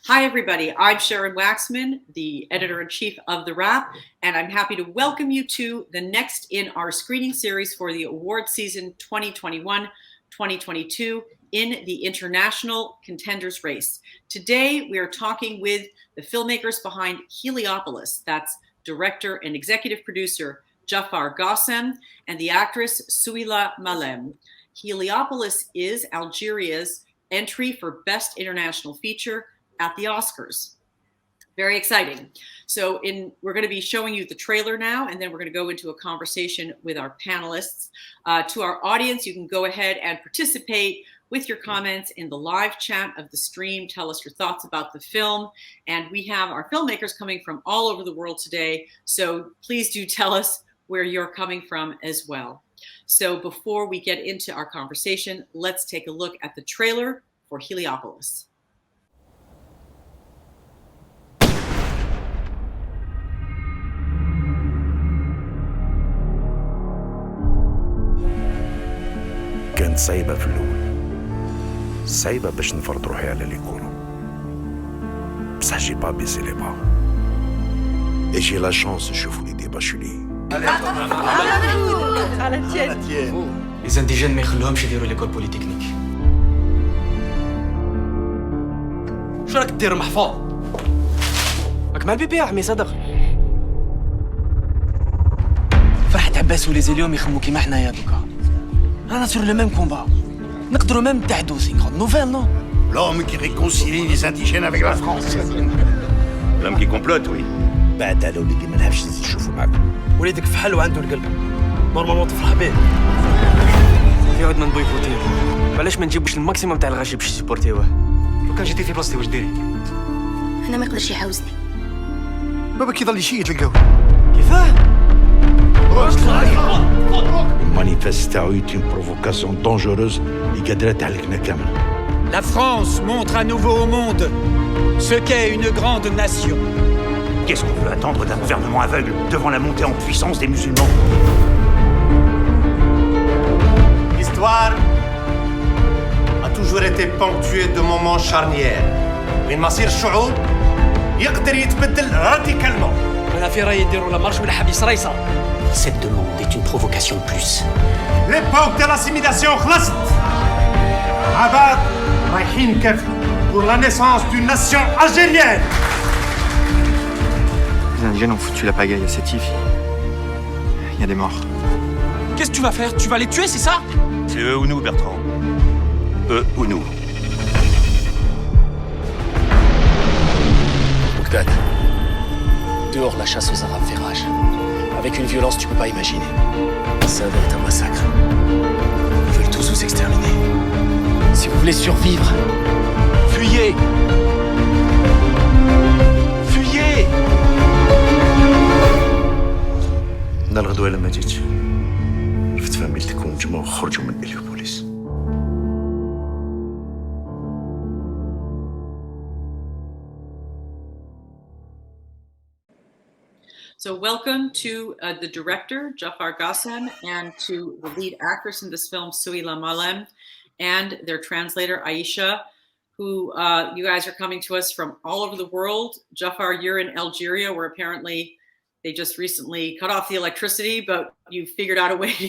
Hi, everybody. I'm Sharon Waxman, the editor-in-chief of The Wrap, and I'm happy to welcome you to the next in our screening series for the award season 2021-2022 in the International Contenders Race. Today, we are talking with the filmmakers behind Heliopolis. That's director and executive producer Jafar Ghassem and the actress Souila Malem. Heliopolis is Algeria's entry for Best International Feature at the Oscars. Very exciting. So we're going to be showing you the trailer now, and then we're going to go into a conversation with our panelists. To our audience, you can go ahead and participate with your comments in the live chat of the stream. Tell us your thoughts about the film. And we have our filmmakers coming from all over the world today. So please do tell us where you're coming from as well. So before we get into our conversation, let's take a look at the trailer for Heliopolis. كانت صعيبة في الأول، صعيبة باش نفرض روحي على اللي يكونوا، بصح جي با بيزي لي با، et j'ai la chance نشوفوا ايدي باشولي. Les indigènes ما يخلوهمش يديروا ليكول بوليتكنيك. شو راك دير محفوظ؟ راك مع البيبي يا عمي صدق. فرحة عباس وليزي اليوم يخمو كيما حنايا دوكا. رانا سور لو ميم كومبا. نقدروا ميم نتحدوا سي غون نوفيل نو؟ L'homme qui réconcilie les indigènes avec la France. L'homme qui complote, oui. بعد على وليدي ما نحبش نشوفوا معاكم. وليدك في حل وعنده القلب. نورمالمون تفرح به. في عود ما نبويفوتيه. علاش ما نجيبوش الماكسيموم تاع الغاشي باش يسبورتيوه؟ لو كان جيتي في بلاصتي واش ديري؟ انا ما يقدرش يحاوزني. بابا كيظل يشيد تلقاو. كيفاه؟ المانيفست تاعو une provocation dangereuse اللي قادرة تهلكنا كامل. La France montre à nouveau au monde ce qu'est une grande nation. Qu'est-ce qu'on peut attendre d'un gouvernement aveugle devant la montée en puissance des musulmans? L'histoire a toujours été ponctuée de moments charnières. من مصير الشعوب يقدر يتبدل راديكالمون. انا في رايي يديروا لا مارش من الحبيس ريصه. Cette demande est une provocation de plus. L'époque de l'assimilation خلصت. عباد رايحين نكافحوا pour la naissance d'une nation algérienne. Les indigènes ont foutu la pagaille à Sétif. Il y a des morts. Qu'est-ce que tu vas faire? Tu vas les tuer, c'est ça? C'est eux ou nous, Bertrand. Eux ou nous. Bogdan, dehors la chasse aux arabes fait rage. Avec une violence tu peux pas imaginer. Ça va être un massacre. Ils veulent tous vous exterminer. Si vous voulez survivre, fuyez! Fuyez! نهار الغدوة لما جيت شفت فاميلتك ونجمعوا خرجوا من هيليوبوليس. So welcome to the director, Jafar Ghassem, and to the lead actress in this film, Souila Malem, and their translator, Aisha, who you guys are coming to us from all over the world. Jafar, you're in Algeria, where apparently they just recently cut off the electricity, but you figured out a way to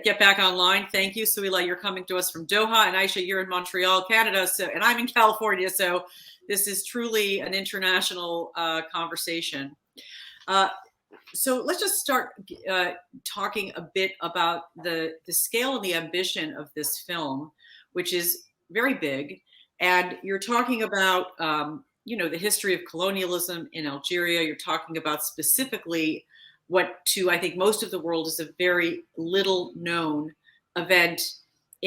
get back online. Thank you. Souila, you're coming to us from Doha, and Aisha, you're in Montreal, Canada, and I'm in California, so this is truly an international conversation. So let's just start talking a bit about the scale and the ambition of this film, which is very big. And you're talking about, the history of colonialism in Algeria. You're talking about specifically what to, I think, most of the world is a very little known event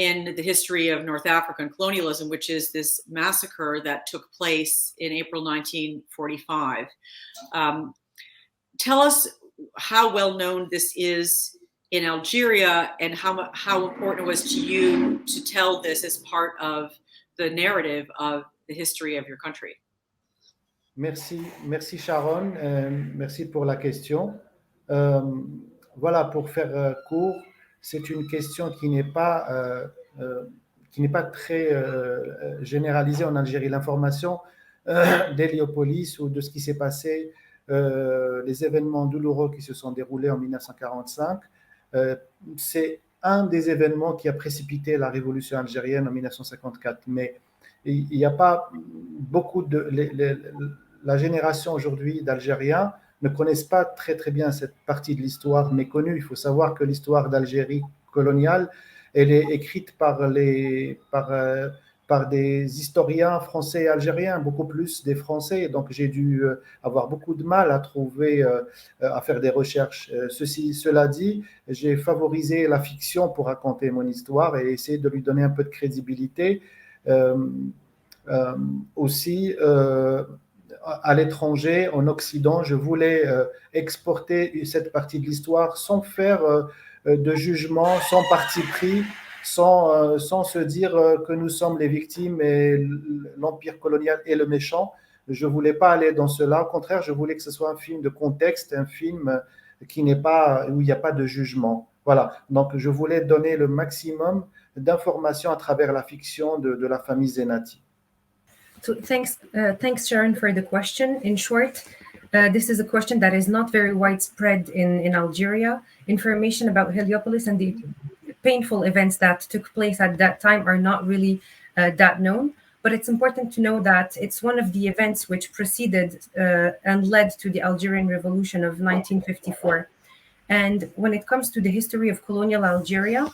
in the history of North African colonialism, which is this massacre that took place in April 1945. Tell us how well known this is in Algeria and how important it was to you to tell this as part of the narrative of the history of your country. Merci Sharon, merci pour la question. Voilà, pour faire court, c'est une question qui n'est pas n'est pas très généralisée en Algérie. L'information d'Héliopolis ou de ce qui s'est passé, les événements douloureux qui se sont déroulés en 1945, c'est un des événements qui a précipité la révolution algérienne en 1954. Mais il n'y a pas beaucoup de... la génération aujourd'hui d'Algériens ne connaissent pas très très bien cette partie de l'histoire méconnue. Il faut savoir que l'histoire d'Algérie coloniale, elle est écrite par des historiens français et algériens, beaucoup plus des Français. Donc j'ai dû avoir beaucoup de mal à trouver, à faire des recherches. Cela dit, j'ai favorisé la fiction pour raconter mon histoire et essayer de lui donner un peu de crédibilité. Aussi, à l'étranger, en Occident, je voulais exporter cette partie de l'histoire sans faire de jugement, sans parti pris, sans se dire que nous sommes les victimes et l'empire colonial est le méchant. Je ne voulais pas aller dans cela. Au contraire, je voulais que ce soit un film de contexte, un film qui n'est pas, où il n'y a pas de jugement. Voilà. Donc, je voulais donner le maximum d'informations à travers la fiction de la famille Zenati. So thanks, Sharon, for the question. In short, this is a question that is not very widespread in Algeria. Information about Heliopolis and the painful events that took place at that time are not really that known. But it's important to know that it's one of the events which preceded and led to the Algerian Revolution of 1954. And when it comes to the history of colonial Algeria,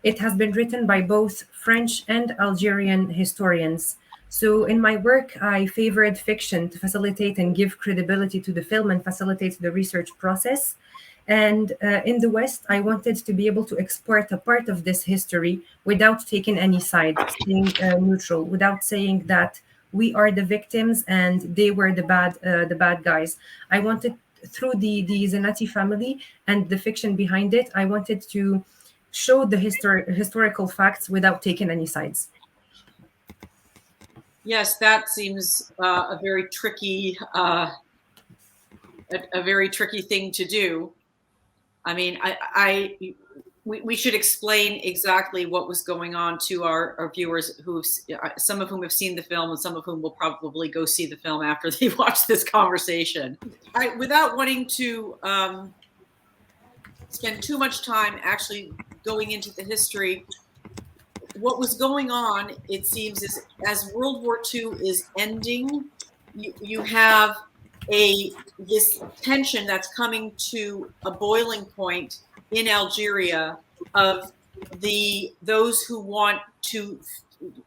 it has been written by both French and Algerian historians. So in my work, I favored fiction to facilitate and give credibility to the film and facilitate the research process. And in the West, I wanted to be able to export a part of this history without taking any side, staying neutral, without saying that we are the victims and they were the bad guys. I wanted, through the Zenati family and the fiction behind it, I wanted to show the historical facts without taking any sides. Yes, that seems a very tricky thing to do. I mean, we should explain exactly what was going on to our viewers, some of whom have seen the film and some of whom will probably go see the film after they watch this conversation. Without wanting to spend too much time actually going into the history, what was going on, it seems, is as World War II is ending, you have this tension that's coming to a boiling point in Algeria of those who want to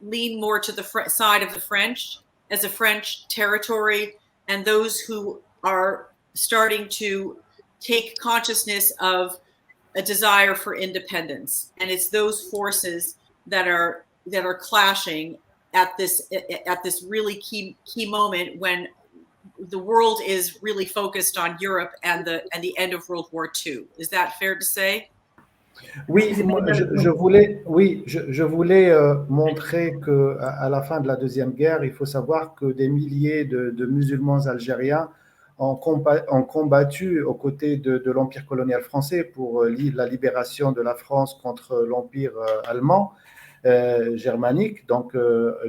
lean more to the side of the French as a French territory, and those who are starting to take consciousness of a desire for independence. And it's those forces that are clashing at this really key moment when the world is really focused on Europe and the end of World War II. Is that fair to say? Oui, je voulais montrer que à la fin de la Deuxième Guerre, il faut savoir que des milliers de musulmans algériens ont combattu aux côtés de l'Empire colonial français pour la libération de la France contre l'Empire allemand. Germanique. Donc,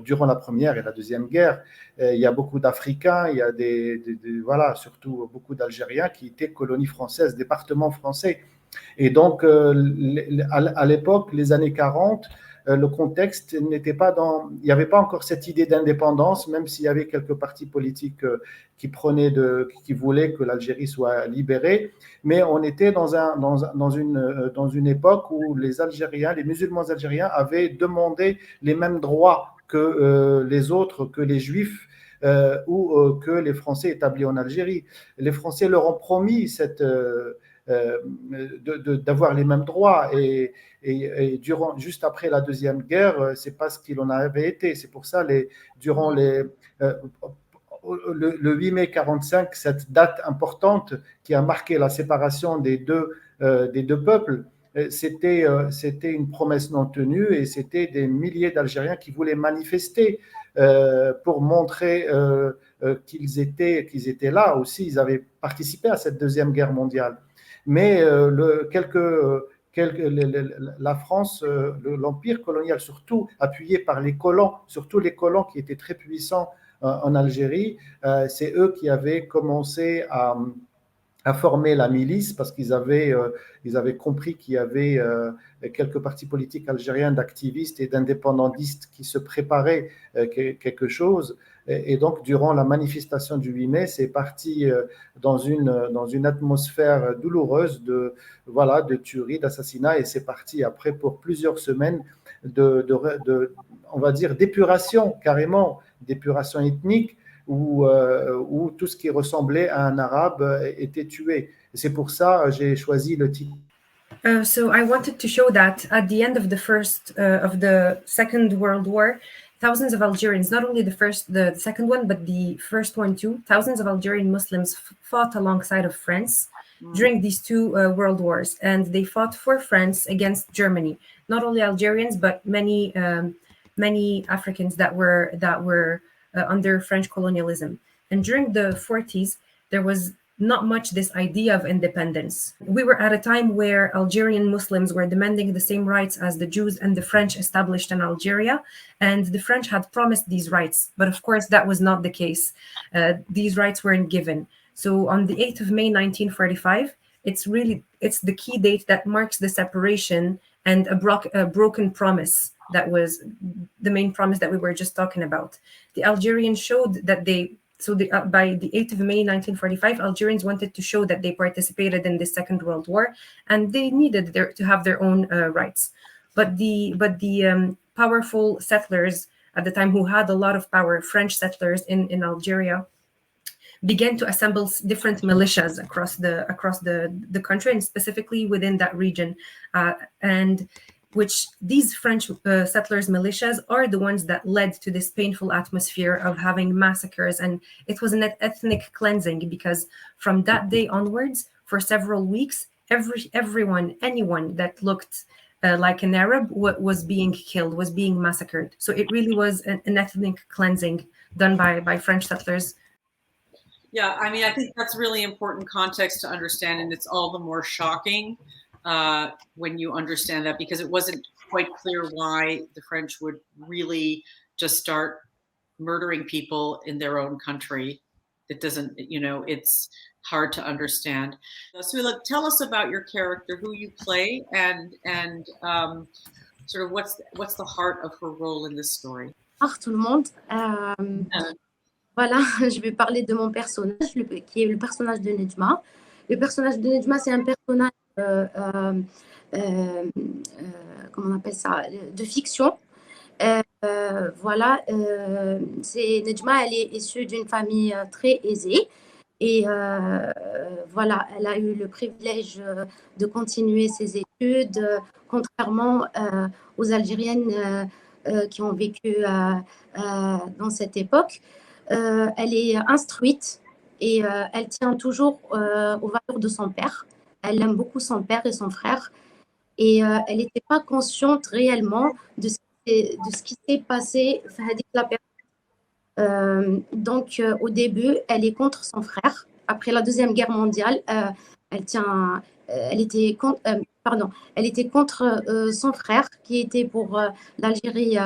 durant la Première et la Deuxième Guerre, il y a beaucoup d'Africains, il y a voilà, surtout beaucoup d'Algériens qui étaient colonies françaises, départements français. Et donc, à l'époque, les années 40, le contexte n'était pas il n'y avait pas encore cette idée d'indépendance, même s'il y avait quelques partis politiques qui voulaient que l'Algérie soit libérée. Mais on était dans une époque où les Algériens, les musulmans algériens avaient demandé les mêmes droits que les autres, que les Juifs ou que les Français établis en Algérie. Les Français leur ont promis d'avoir les mêmes droits et juste après la Deuxième Guerre, c'est pas ce qu'il en avait été. C'est pour ça durant le 8 mai 45, cette date importante qui a marqué la séparation des deux peuples, c'était une promesse non tenue et c'était des milliers d'Algériens qui voulaient manifester pour montrer qu'ils étaient là aussi. Ils avaient participé à cette Deuxième Guerre mondiale. Mais la France, l'empire colonial, surtout appuyé par les colons, surtout les colons qui étaient très puissants en Algérie, c'est eux qui avaient commencé à former la milice parce qu'ils avaient compris qu'il y avait quelques partis politiques algériens d'activistes et d'indépendantistes qui se préparaient quelque chose. Et donc, durant la manifestation du 8 mai, c'est parti dans une atmosphère douloureuse de tuerie, d'assassinat, et c'est parti après pour plusieurs semaines on va dire, d'épuration, carrément, d'épuration ethnique, où tout ce qui ressemblait à un arabe était tué. Et c'est pour ça que j'ai choisi le titre. So I wanted to show that at the end of the Second World War, thousands of Algerians, not only the second one, but the first one too, thousands of Algerian Muslims fought alongside of France during these two world wars, and they fought for France against Germany. Not only Algerians, but many Africans that were under French colonialism. And during the 40s, there was not much this idea of independence. We were at a time where Algerian Muslims were demanding the same rights as the Jews and the French established in Algeria, and the French had promised these rights. But of course, that was not the case. These rights weren't given. So on the 8th of May, 1945, it's the key date that marks the separation and a broken promise that was the main promise that we were just talking about. The Algerians showed that by the 8th of May 1945, Algerians wanted to show that they participated in the Second World War, and they needed to have their own rights. But the powerful settlers at the time, who had a lot of power, French settlers in Algeria, began to assemble different militias across the country, and specifically within that region, and which these French settlers militias are the ones that led to this painful atmosphere of having massacres. And it was an ethnic cleansing, because from that day onwards, for several weeks, anyone that looked like an Arab was being killed, was being massacred. So it really was an ethnic cleansing done by French settlers. Yeah, I mean, I think that's really important context to understand, and it's all the more shocking when you understand that, because it wasn't quite clear why the French would really just start murdering people in their own country. It doesn't, it's hard to understand. So tell us about your character, who you play, and sort of what's the heart of her role in this story. Bonjour tout le monde. Voilà, je vais parler de mon personnage, qui est le personnage de Nejma. Le personnage de Nejma, c'est un personnage comment on appelle ça, de fiction. Voilà, Nejma, elle est issue d'une famille très aisée, et voilà, elle a eu le privilège de continuer ses études, contrairement aux Algériennes qui ont vécu dans cette époque. Elle est instruite et elle tient toujours aux valeurs de son père. Elle aime beaucoup son père et son frère, et elle n'était pas consciente réellement de ce qui s'est passé avec la période. Donc au début, elle est contre son frère. Après la Deuxième Guerre mondiale, elle était contre son frère, qui était pour l'Algérie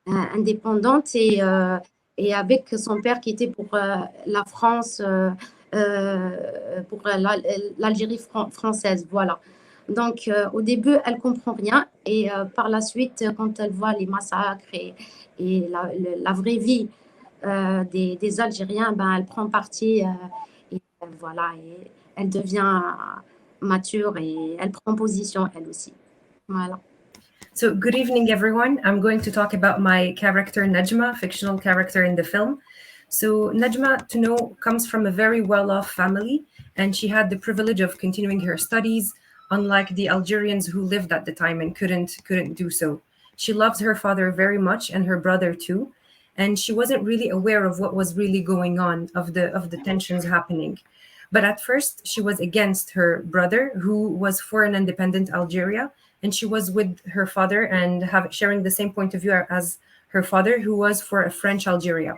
indépendante, et avec son père qui était pour la France, pour l'Algérie française, voilà. Donc au début, elle ne comprend rien, et par la suite, quand elle voit les massacres et la vraie vie des Algériens, elle prend parti, et voilà, et elle devient mature, et elle prend position elle aussi. Voilà. So good evening, everyone. I'm going to talk about my character, Nejma, fictional character in the film. So Nejma, to know, comes from a very well-off family, and she had the privilege of continuing her studies, unlike the Algerians who lived at the time and couldn't do so. She loves her father very much, and her brother too, and she wasn't really aware of what was really going on, of the tensions happening. But at first, she was against her brother, who was for an independent Algeria, and she was with her father and sharing the same point of view as her father, who was for a French Algeria.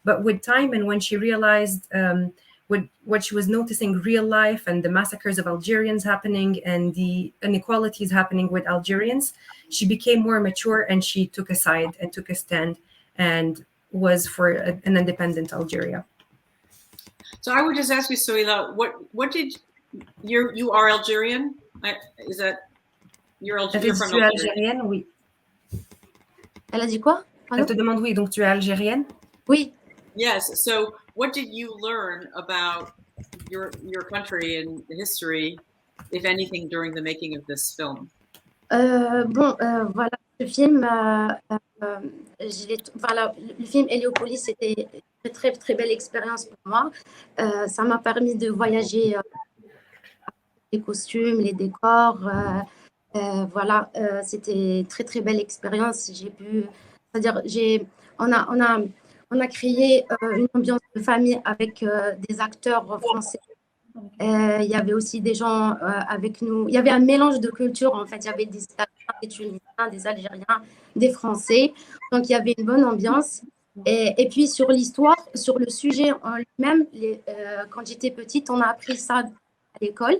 But with time, and when she realized what she was noticing real life and the massacres of Algerians happening and the inequalities happening with Algerians, she became more mature and she took a side and took a stand and was for an independent Algeria. So I would just ask you, Souila, what did you are Algerian? Is that you're from Algeria? Algérienne, oui. Elle a dit quoi? Elle te demande oui, donc tu es algérienne? Oui. Yes. So what did you learn about your country and history, if anything, during the making of this film? Voilà, ce film, voilà, le film Héliopolis, c'était une très, très belle expérience pour moi. Ça m'a permis de voyager les costumes, les décors. Voilà, c'était une très, très belle expérience. C'est-à-dire, on a créé une ambiance de famille avec des acteurs français. Il y avait aussi des gens avec nous. Il y avait un mélange de cultures, en fait. Il y avait des Italiens, des Tunisiens, des Algériens, des Français. Donc, il y avait une bonne ambiance. Et puis, sur l'histoire, sur le sujet en lui-même, quand j'étais petite, on a appris ça à l'école.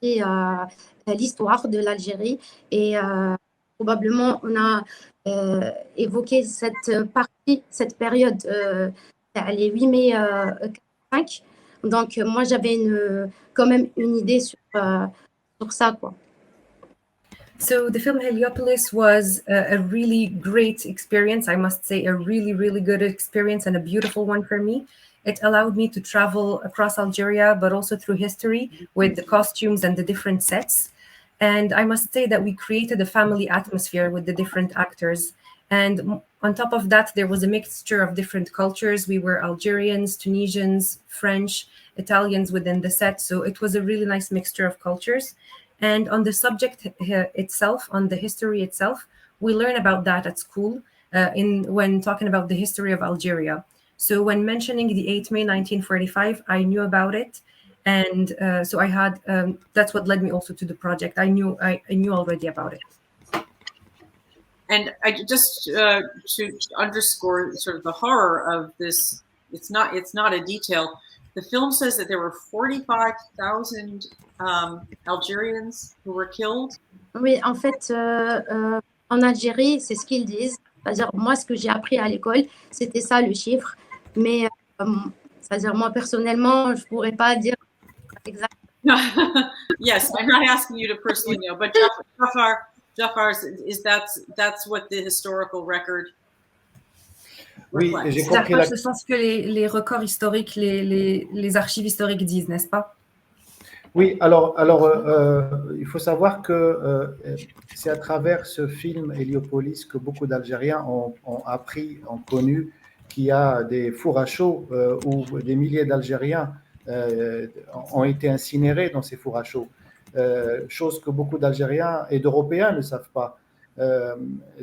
L'histoire de l'Algérie. Et probablement, on a évoqué cette partie, cette période, les 8 mai 45. Donc, moi, j'avais quand même une idée sur ça, quoi. So the film Heliopolis was a really great experience. I must say, a really, really good experience and a beautiful one for me. It allowed me to travel across Algeria, but also through history with the costumes and the different sets. And I must say that we created a family atmosphere with the different actors. And on top of that, there was a mixture of different cultures. We were Algerians, Tunisians, French, Italians within the set. So it was a really nice mixture of cultures. And on the subject itself, on the history itself, we learn about that at school when talking about the history of Algeria. So when mentioning the 8th May 1945, I knew about it. And so I had, that's what led me also to the project. I knew already about it. And I just to underscore sort of the horror of this, it's not a detail. The film says that there were 45,000 Algerians who were killed. Oui, en fait, en Algérie, c'est ce qu'ils disent. C'est-à-dire, moi, ce que j'ai appris à l'école, c'était ça le chiffre. Mais, c'est-à-dire, moi, personnellement, je ne pourrais pas dire exactement. Yes, I'm not asking you to personally know, but Jafar, that's what the historical record. Oui, j'ai compris. C'est ce que les records historiques, les archives historiques disent, n'est-ce pas? Oui, alors il faut savoir que c'est à travers ce film Héliopolis que beaucoup d'Algériens ont appris, ont connu qu'il y a des fours à chaud où des milliers d'Algériens ont été incinérés dans ces fours à chaud. Chose que beaucoup d'Algériens et d'Européens ne savent pas.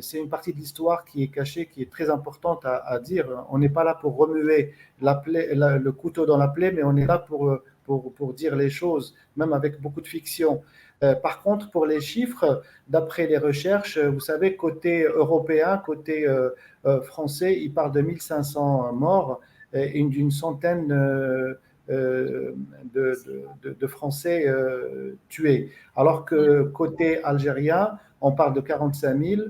C'est une partie de l'histoire qui est cachée, qui est très importante à dire. On n'est pas là pour remuer le couteau dans la plaie, mais on est là pour dire les choses, même avec beaucoup de fiction. Par contre, pour les chiffres, d'après les recherches, vous savez, côté européen, côté français, il parle de 1500 morts et d'une centaine de Français tués. Alors que côté algérien, on parle de 45 000.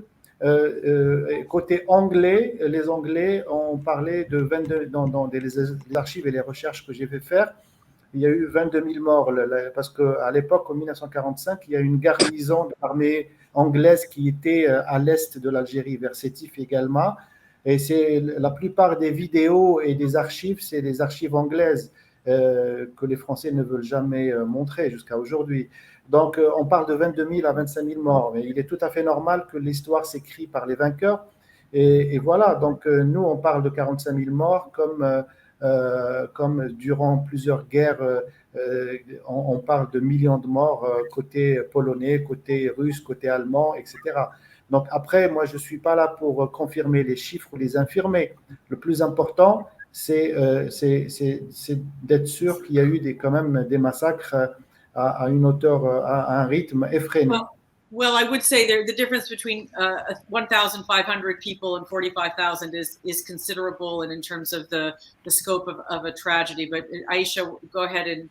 Côté anglais, les Anglais ont parlé de 22, dans les archives et les recherches que j'ai fait faire, il y a eu 22 000 morts, parce qu'à l'époque, en 1945, il y a une garnison de l'armée anglaise qui était à l'est de l'Algérie, vers Sétif également. Et c'est la plupart des vidéos et des archives, c'est des archives anglaises que les Français ne veulent jamais montrer jusqu'à aujourd'hui. Donc, on parle de 22 000 à 25 000 morts. Mais il est tout à fait normal que l'histoire s'écrit par les vainqueurs. Et voilà, donc nous, on parle de 45 000 morts comme durant plusieurs guerres, on parle de millions de morts côté polonais, côté russe, côté allemand, etc. Donc après, moi, je ne suis pas là pour confirmer les chiffres ou les infirmer. Le plus important, c'est d'être sûr qu'il y a eu quand même des massacres à une hauteur, à un rythme effréné. Well, I would say the difference between 1,500 people and 45,000 is considerable, and in terms of the scope of a tragedy. But Aisha, go ahead and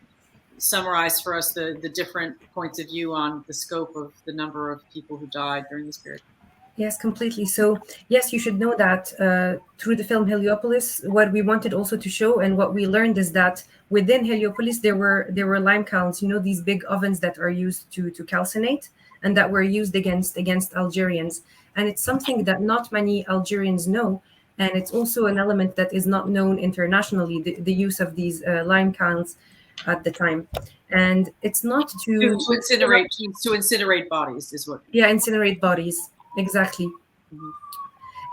summarize for us the different points of view on the scope of the number of people who died during this period. Yes, completely. So, yes, you should know that through the film Heliopolis, what we wanted also to show and what we learned is that within Heliopolis, there were lime kilns, these big ovens that are used to calcinate and that were used against Algerians. And it's something that not many Algerians know. And it's also an element that is not known internationally, the use of these lime kilns at the time. And it's not to incinerate bodies is what. Yeah, incinerate bodies. Exactly. Mm-hmm.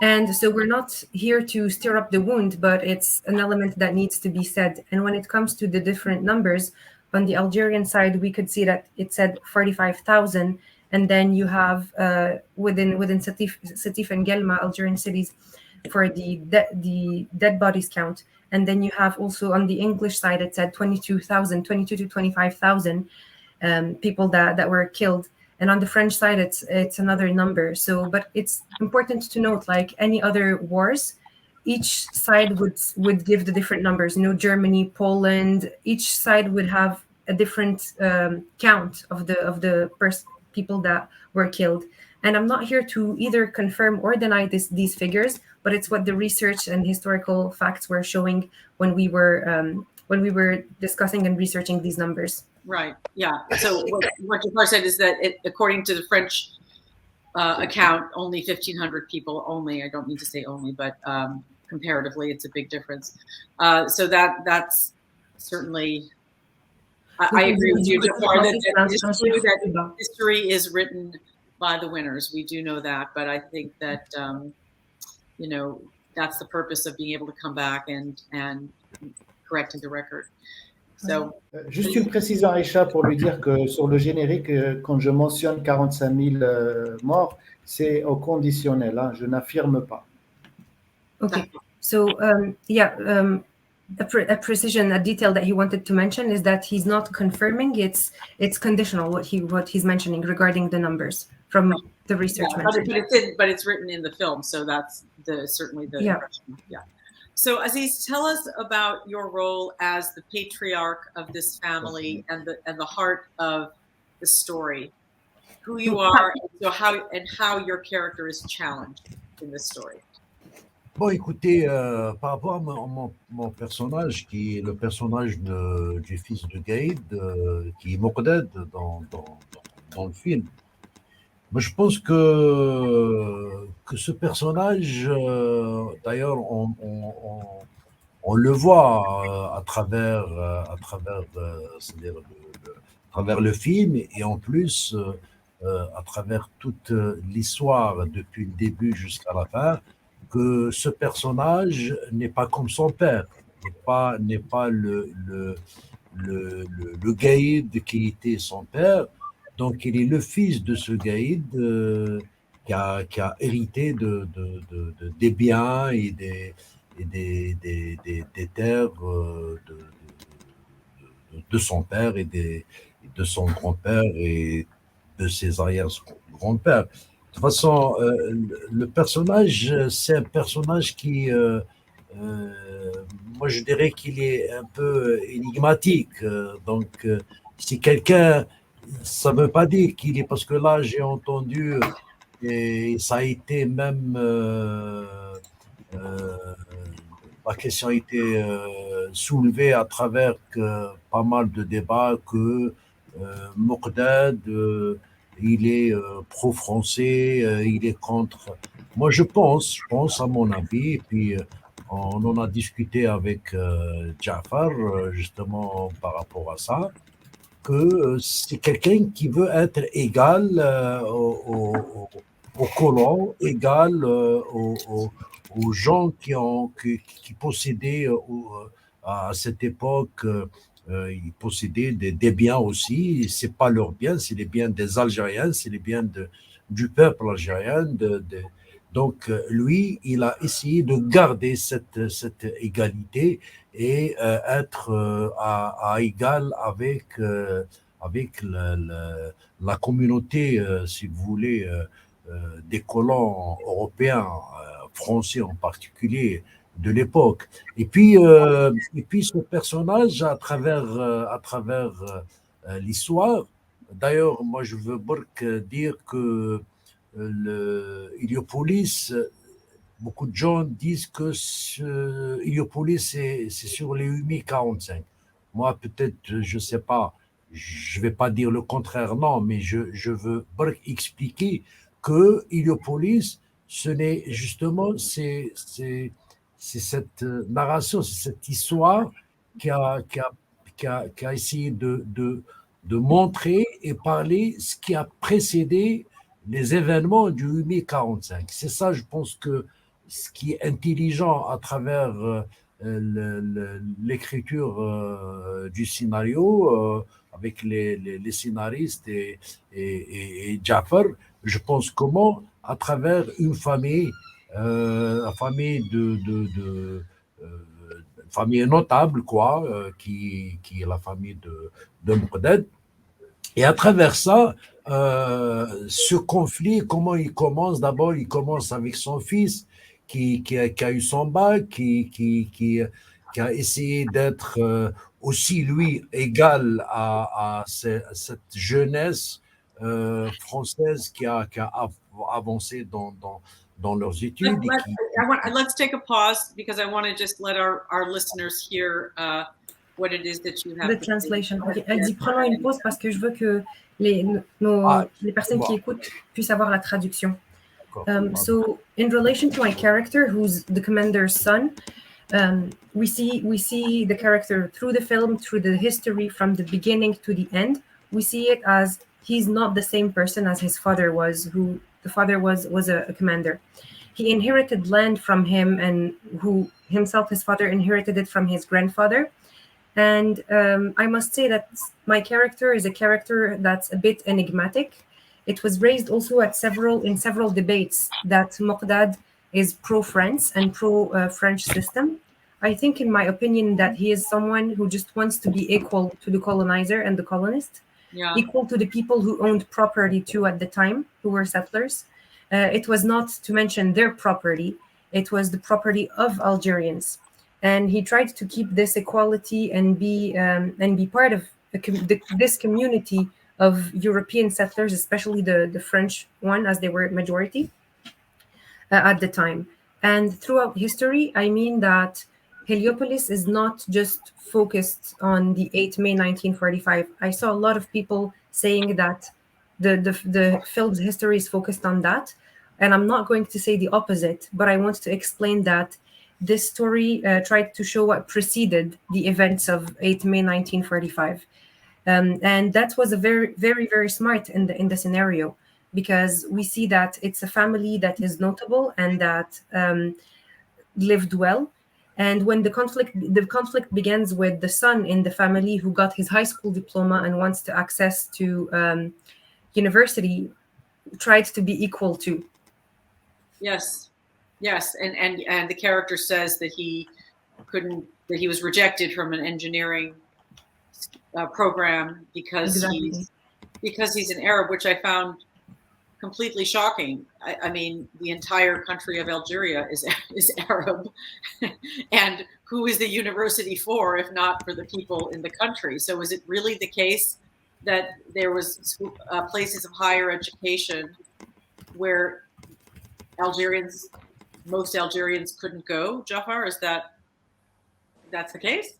And so we're not here to stir up the wound, but it's an element that needs to be said. And when it comes to the different numbers, on the Algerian side, we could see that it said 45,000. And then you have within Sétif and Guelma, Algerian cities, for the dead bodies count. And then you have also on the English side, it said 22 to 25,000 people that were killed. And on the French side, it's another number. So, but it's important to note, like any other wars, each side would give the different numbers. Germany, Poland, each side would have a different count of the people that were killed. And I'm not here to either confirm or deny these figures, but it's what the research and historical facts were showing when we were discussing and researching these numbers. Right. Yeah. So what Jafar said is that according to the French account, only 1,500 people. Only, I don't mean to say only, but comparatively, it's a big difference. So that's certainly. I agree with you, Jafar, that history is written by the winners. We do know that, but I think that that's the purpose of being able to come back and correcting the record. So, juste une précision, Aïcha, pour lui dire que sur le générique, quand je mentionne 45 000 morts, c'est au conditionnel, hein, je n'affirme pas. Okay, so a precision, a detail that he wanted to mention is that he's not confirming; it's conditional what he's mentioning regarding the numbers from the research. Yeah, but it's written in the film, so that's certainly the impression. Yeah. So Aziz, tell us about your role as the patriarch of this family and the heart of the story, who you are, and how your character is challenged in this story. Bon, écoutez, par rapport à mon personnage, qui est le personnage du fils de Gaïd, qui est Mokdad dans le film, moi, je pense que ce personnage, d'ailleurs, on le voit à travers le film et en plus à travers toute l'histoire depuis le début jusqu'à la fin, que ce personnage n'est pas comme son père, n'est pas le Gaïd qui était son père. Donc, il est le fils de ce Gaïd qui a hérité des biens et des terres de son père et de son grand-père et de ses arrière-grands-pères. De toute façon, le personnage, c'est un personnage qui, moi je dirais qu'il est un peu énigmatique. Donc, si quelqu'un... Ça ne veut pas dire qu'il est, parce que là, j'ai entendu, et ça a été même, la question a été soulevée à travers pas mal de débats que Mokdad, il est pro-français, il est contre. Moi, je pense à mon avis, et puis on en a discuté avec Jafar, justement, par rapport à ça, que c'est quelqu'un qui veut être égal aux colons, égal aux gens qui possédaient à cette époque, ils possédaient des biens aussi. C'est pas leurs biens, c'est les biens des Algériens, c'est les biens du peuple algérien. Donc lui, il a essayé de garder cette égalité et être à égal avec la communauté, si vous voulez, des colons européens, français en particulier, de l'époque. Et puis ce personnage, à travers l'histoire, d'ailleurs, moi je veux dire que Héliopolis, beaucoup de gens disent que Héliopolis, c'est sur les 8045. Moi, peut-être, je ne sais pas, je ne vais pas dire le contraire, non, mais je veux expliquer que Héliopolis, ce n'est justement, c'est cette narration, c'est cette histoire qui a essayé de montrer et parler ce qui a précédé les événements du 8045. C'est ça, je pense que ce qui est intelligent à travers l'écriture du scénario avec les scénaristes et Jafar, je pense comment à travers une famille, la famille famille notable quoi, qui est la famille de Mqdad. Et à travers ça, ce conflit, comment il commence? D'abord, il commence avec son fils qui a eu son bac, qui a essayé d'être aussi, lui, égal à cette jeunesse française qui a avancé dans leurs études. Let's take a pause because I want to just let our listeners hear what it is that you have. The translation. Okay. Elle dit prenons une pause parce que je veux que les personnes qui écoutent puissent avoir la traduction. So in relation to my character, who's the commander's son, we see the character through the film, through the history from the beginning to the end. We see it as he's not the same person as his father was, who the father was a commander. He inherited land from him, and who himself, his father, inherited it from his grandfather. And I must say that my character is a character that's a bit enigmatic. It was raised also in several debates that Mqdad is pro-France and pro-French system. I think, in my opinion, that he is someone who just wants to be equal to the colonizer and the colonist, equal to the people who owned property too at the time, who were settlers. It was not to mention their property, it was the property of Algerians. And he tried to keep this equality and be part of this community of European settlers, especially the French one, as they were majority at the time. And throughout history, I mean that Heliopolis is not just focused on the 8th May 1945. I saw a lot of people saying that the film's history is focused on that. And I'm not going to say the opposite, but I want to explain that this story tried to show what preceded the events of 8th May 1945. And that was a very, very, very smart in the scenario, because we see that it's a family that is notable and that lived well. And when the conflict begins with the son in the family who got his high school diploma and wants to access to university, tried to be equal to. Yes, and the character says that he was rejected from an engineering program because he's an Arab, which I found completely shocking. I mean, the entire country of Algeria is Arab, and who is the university for if not for the people in the country? So is it really the case that there was places of higher education where most Algerians couldn't go? Jafar, that's the case?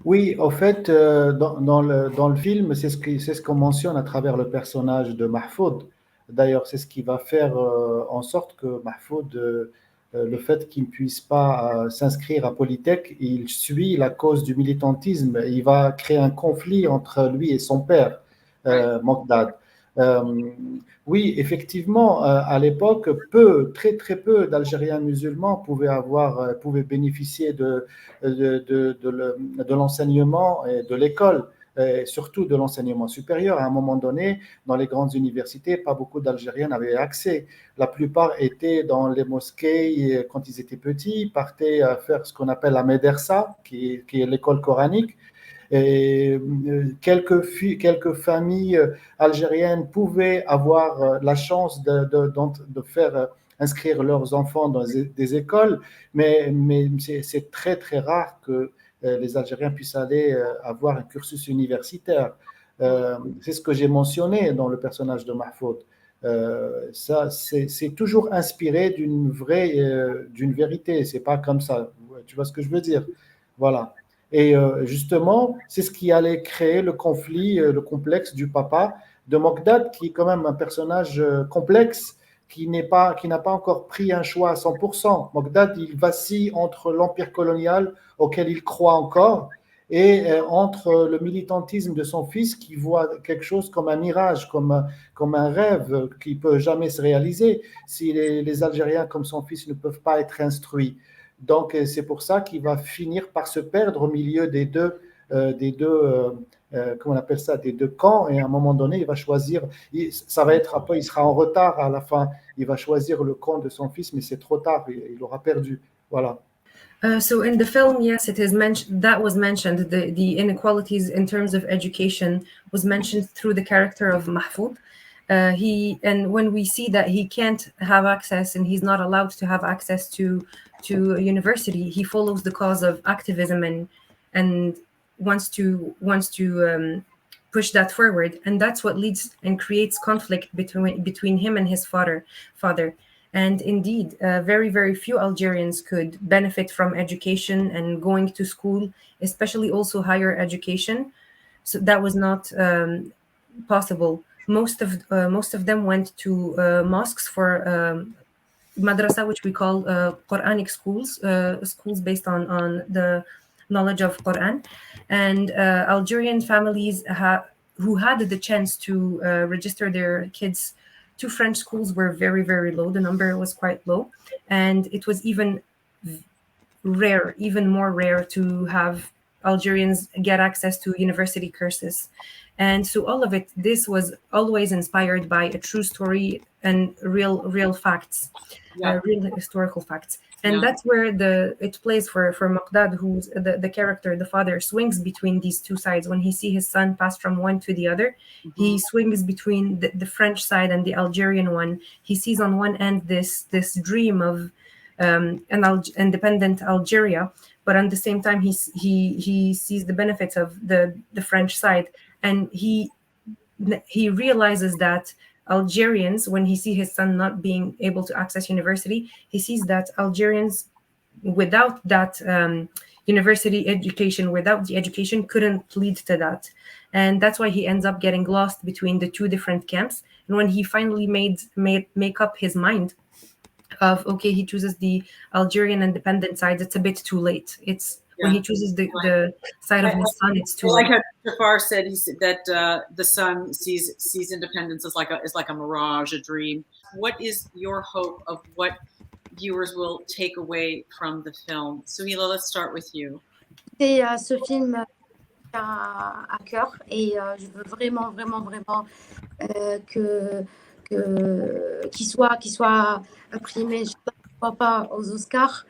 Oui, au fait, dans le film, c'est ce qu'on mentionne à travers le personnage de Mahfoud. D'ailleurs, c'est ce qui va faire en sorte que Mahfoud, le fait qu'il ne puisse pas s'inscrire à Polytech, il suit la cause du militantisme. Il va créer un conflit entre lui et son père, Mqdad. Oui, effectivement, à l'époque, très peu d'Algériens musulmans pouvaient bénéficier de l'enseignement et de l'école, et surtout de l'enseignement supérieur. À un moment donné, dans les grandes universités, pas beaucoup d'Algériens avaient accès. La plupart étaient dans les mosquées quand ils étaient petits, partaient faire ce qu'on appelle la médersa, qui est l'école coranique. Et quelques familles algériennes pouvaient avoir la chance de faire inscrire leurs enfants dans des écoles, mais c'est très très rare que les Algériens puissent aller avoir un cursus universitaire. C'est ce que j'ai mentionné dans le personnage de Mahfoud. Ça, c'est toujours inspiré d'une vérité. C'est pas comme ça. Tu vois ce que je veux dire? Voilà. Et justement, c'est ce qui allait créer le conflit, le complexe du papa de Mokdad, qui est quand même un personnage complexe, qui n'a pas encore pris un choix à 100%. Mokdad, il vacille entre l'empire colonial auquel il croit encore et entre le militantisme de son fils qui voit quelque chose comme un mirage, comme un rêve qui ne peut jamais se réaliser si les Algériens comme son fils ne peuvent pas être instruits. Donc c'est pour ça qu'il va finir par se perdre au milieu des deux comment on appelle ça, des deux camps, et à un moment donné, il va choisir, ça va être après, il sera en retard à la fin, il va choisir le camp de son fils, mais c'est trop tard, il aura perdu. Voilà. So in the film, yes, it is mentioned, that was mentioned, the inequalities in terms of education was mentioned through the character of Mahfoud. And when we see that he can't have access and he's not allowed to have access to a university, he follows the cause of activism and wants to push that forward, and that's what leads and creates conflict between him and his father. And indeed, very, very few Algerians could benefit from education and going to school, especially also higher education. So that was not possible. Most of them went to mosques for madrasa, which we call Quranic schools, schools based on the knowledge of Quran. And Algerian families who had the chance to register their kids to French schools were very, very low. The number was quite low. And it was even more rare to have Algerians get access to university courses. And so all of it, this was always inspired by a true story and real facts, real historical facts. And that's where it plays for Mokdad, who's the character, the father, swings between these two sides. When he sees his son pass from one to the other, he swings between the French side and the Algerian one. He sees on one end this dream of an independent Algeria, but at the same time he sees the benefits of the French side, and he realizes that Algerians, when he sees his son not being able to access university, he sees that Algerians without that university education, without the education, couldn't lead to that. And that's why he ends up getting lost between the two different camps. And when he finally make up his mind of, okay, he chooses the Algerian independent side, it's a bit too late. When he chooses the side of his son, it's too late. Like Jafar said, he said that the son sees independence as like a mirage, a dream. What is your hope of what viewers will take away from the film? Souheila, let's start with you. C'est ce film à cœur, et je veux vraiment qu'il soit primé, je ne sais pas, aux Oscars.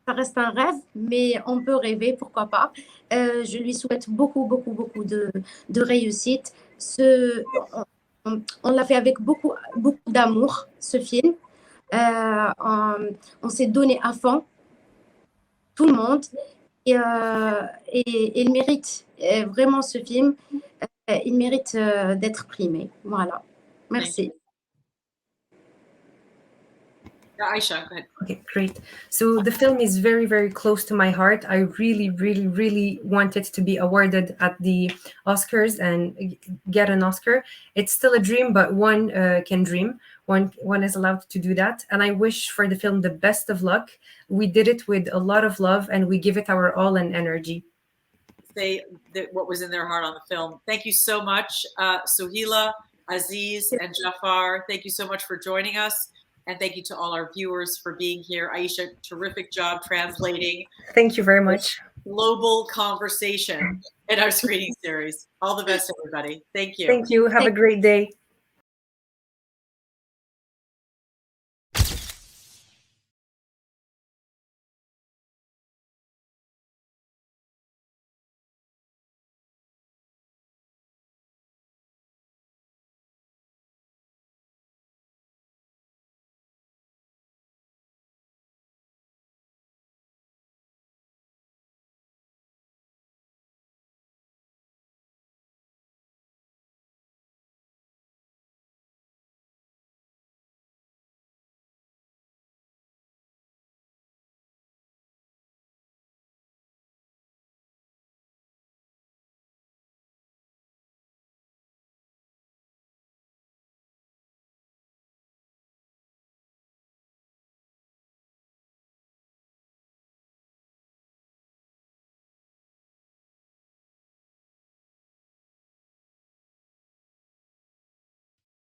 Ça reste un rêve, mais on peut rêver, pourquoi pas. Je lui souhaite beaucoup de réussite. On l'a fait avec beaucoup d'amour, ce film. On s'est donné à fond, tout le monde. Et il mérite vraiment, ce film. Il mérite d'être primé. Voilà. Merci. Aisha, go ahead. Okay, great. So the film is very, very close to my heart. I really want it to be awarded at the Oscars and get an Oscar. It's still a dream, but one can dream. One is allowed to do that. And I wish for the film the best of luck. We did it with a lot of love, and we give it our all and energy. Say what was in their heart on the film. Thank you so much, Souheila, Aziz, and Jafar. Thank you so much for joining us. And thank you to all our viewers for being here. Aisha, terrific job translating. Thank you very much. Global conversation in our screening series. All the best, everybody. Thank you. Thank you. Have a great day.